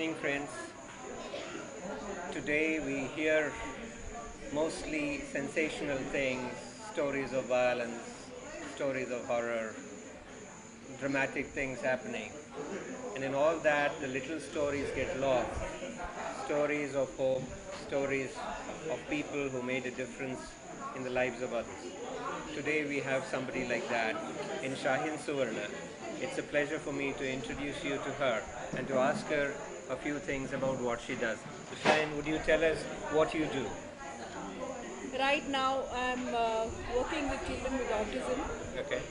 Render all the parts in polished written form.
evening, friends. Today we hear mostly sensational things, stories of violence, stories of horror, dramatic things happening. And in all that, the little stories get lost. Stories of hope, stories of people who made a difference in the lives of others. Today we have somebody like that in Shahin Suvarna. It's a pleasure for me to introduce you to her and to ask her a few things about what she does. So Shahin, would you tell us what you do? Right now, I'm working with children with autism, Okay.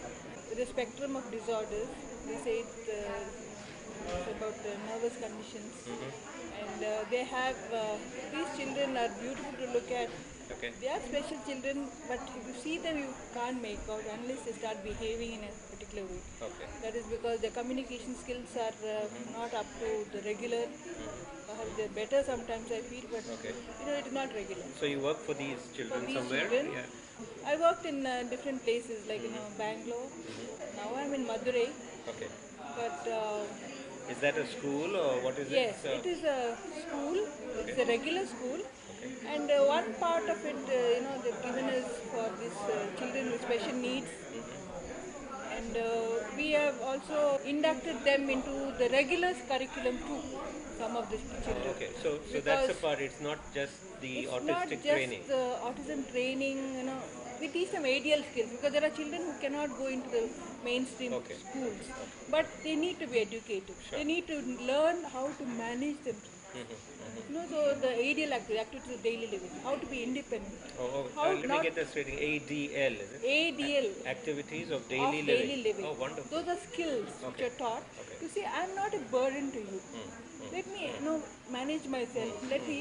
with a spectrum of disorders. They say it's about nervous conditions, and they have these children are beautiful to look at. Okay. They are special children, but if you see them, you can't make out unless they start behaving in a particular way. Okay. That is because their communication skills are not up to the regular. They're better sometimes, I feel, but Okay. it is not regular. So you work for these For children these somewhere? children, Yeah. I worked in different places like Bangalore. Now I'm in Madurai, Okay. but Is that a school or what is yes, it? it is a school. It's a regular school, Okay. and one part of it, they've given us for these children with special needs, and we have also inducted them into the regular curriculum too. Some of the children. Okay. So that's a Because part. It's not just the it's not autistic just training. autism training, we teach them ADL skills because there are children who cannot go into the mainstream Okay. schools, but they need to be educated. Sure. They need to learn how to manage them. So the ADL activities of daily living, how to be independent. How Let me not get this rating. ADL, is it? ADL Activities of of daily daily living. Oh, wonderful. Those are skills which Okay. are taught. Okay. You see, I'm not a burden to you. Let me, manage myself. Let me,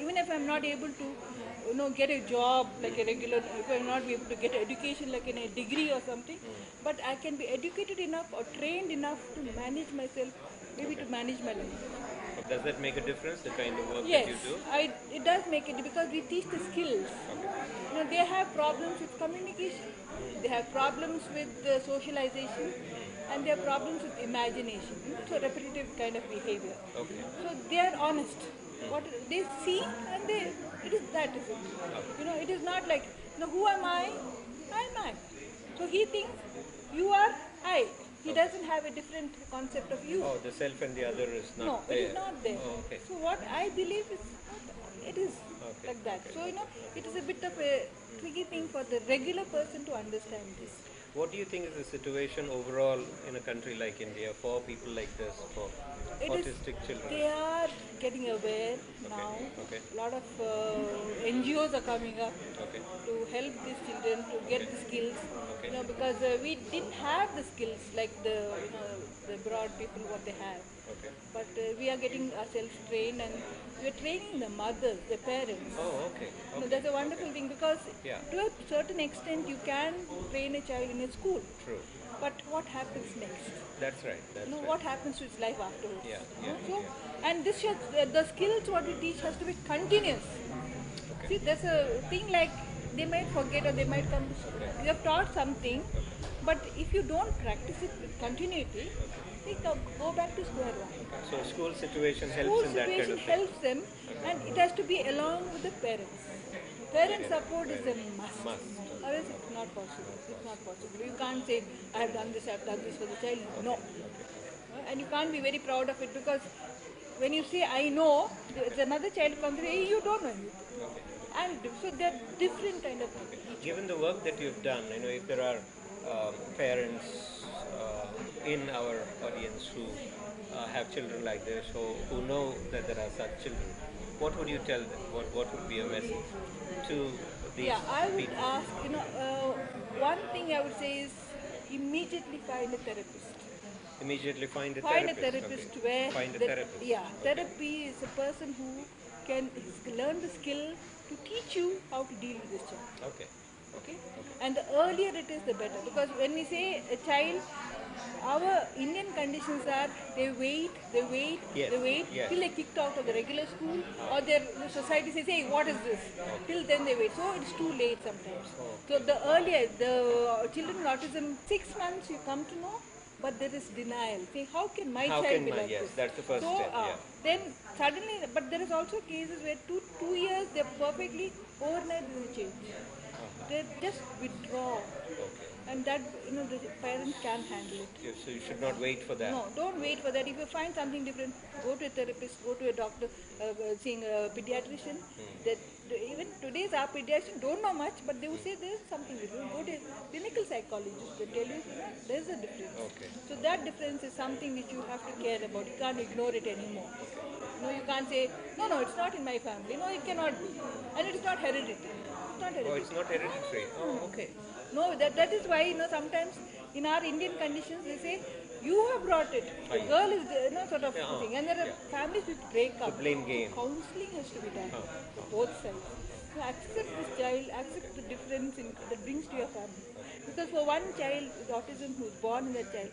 even if I'm not able to, get a job like a regular, if I'm not able to get education like in a degree or something, but I can be educated enough or trained enough to manage myself, maybe to manage my life. Does that make a difference, the kind of work that Yes, you do? it does make it because we teach the skills. They have problems with communication, they have problems with socialization, and they have problems with imagination. So repetitive kind of behavior. Okay. So they are honest. What they see and it is that is it. It is not like, who am I? I am I. So he thinks you are I. He doesn't have a different concept of you. Oh, the self and the other is not No, there. it is not there. Oh, okay. So what I believe is it is Okay, like that. okay. So it is a bit of a tricky thing for the regular person to understand this. What do you think is the situation overall in a country like India for people like this, for It is. autistic children? They are getting aware now. Okay. A lot of NGOs are coming up Okay. to help these children to get the skills. Okay. Because we didn't have the skills like the broad people what they have. Okay. But we are getting ourselves trained and we are training the mothers, the parents. Oh, okay. That's a wonderful thing because Yeah. to a certain extent you can train a child in a school. True. But what happens next? That's right. That's right. What happens to his life afterwards? Yeah, So, and this should, the skills what we teach has to be continuous. See, there's a thing like they might forget or they might come. You have taught something, but if you don't practice it with continuity, they go back to square one. So school situation helps School in that kind situation of thing. helps them, and it has to be along with the parents. Parent support is a must. Must. Otherwise, it's not possible. It's not possible. You can't say, I have done this for the child. No. And you can't be very proud of it because when you say, I know, there's another child comes, hey, you don't know anything. And so they're different kind of things. Given the work that you've done, if there are parents in our audience who have children like this, who know that there are such children, what would you tell them? What would be a message to these Yeah, I would people? ask, one thing I would say is immediately find a therapist. Immediately find a Find therapist. a therapist Okay. where Find a the- therapist. Yeah, therapy is a person who can learn the skill to teach you how to deal with this child. Okay. Okay? And the earlier it is, the better. Because when we say a child, our Indian conditions are they wait Yes, yes. till they kicked out of the regular school or the society says, hey, what is this? Till then they wait. So it's too late sometimes. So the earlier, the children with autism, 6 months you come to know, but there is denial. Say, how can my How child can be my, like yes, this? that's the first So step, yeah. then suddenly, but there is also cases where two years they're perfectly overnight they will change. They just withdraw, Okay. and that the parents can't handle it. So you should not wait for that. No, don't wait for that. If you find something different, go to a therapist, go to a doctor, seeing a pediatrician. That even today's our pediatrician don't know much, but they will say there's something different. Go to a clinical psychologist. They tell you, there's a difference. Okay. So that difference is something which you have to care about. You can't ignore it anymore. No, you can't say, no, it's not in my family. No, it cannot be. And it is not hereditary. It's not Oh, hereditary. it's not hereditary. Oh, okay. No, that is why sometimes in our Indian conditions they say you have brought it. The girl is sort of thing, and there are families which break up. The blame game. Counseling has to be done for both sides. So accept this child, accept the difference that brings to your family. Because for one child with autism who is born in that child,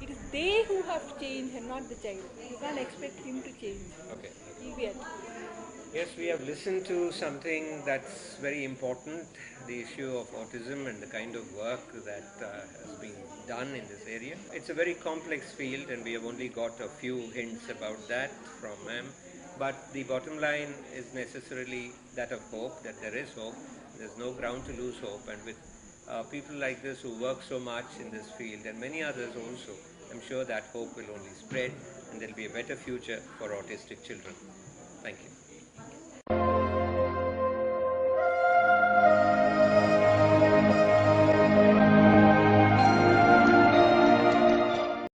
it is they who have to change and not the child. You can't expect him to change. Okay. He'll be at. Yes, we have listened to something that's very important, the issue of autism and the kind of work that has been done in this area. It's a very complex field and we have only got a few hints about that from ma'am. But the bottom line is necessarily that of hope, that there is hope. There's no ground to lose hope. And with people like this who work so much in this field and many others also, I'm sure that hope will only spread and there'll be a better future for autistic children. Thank you.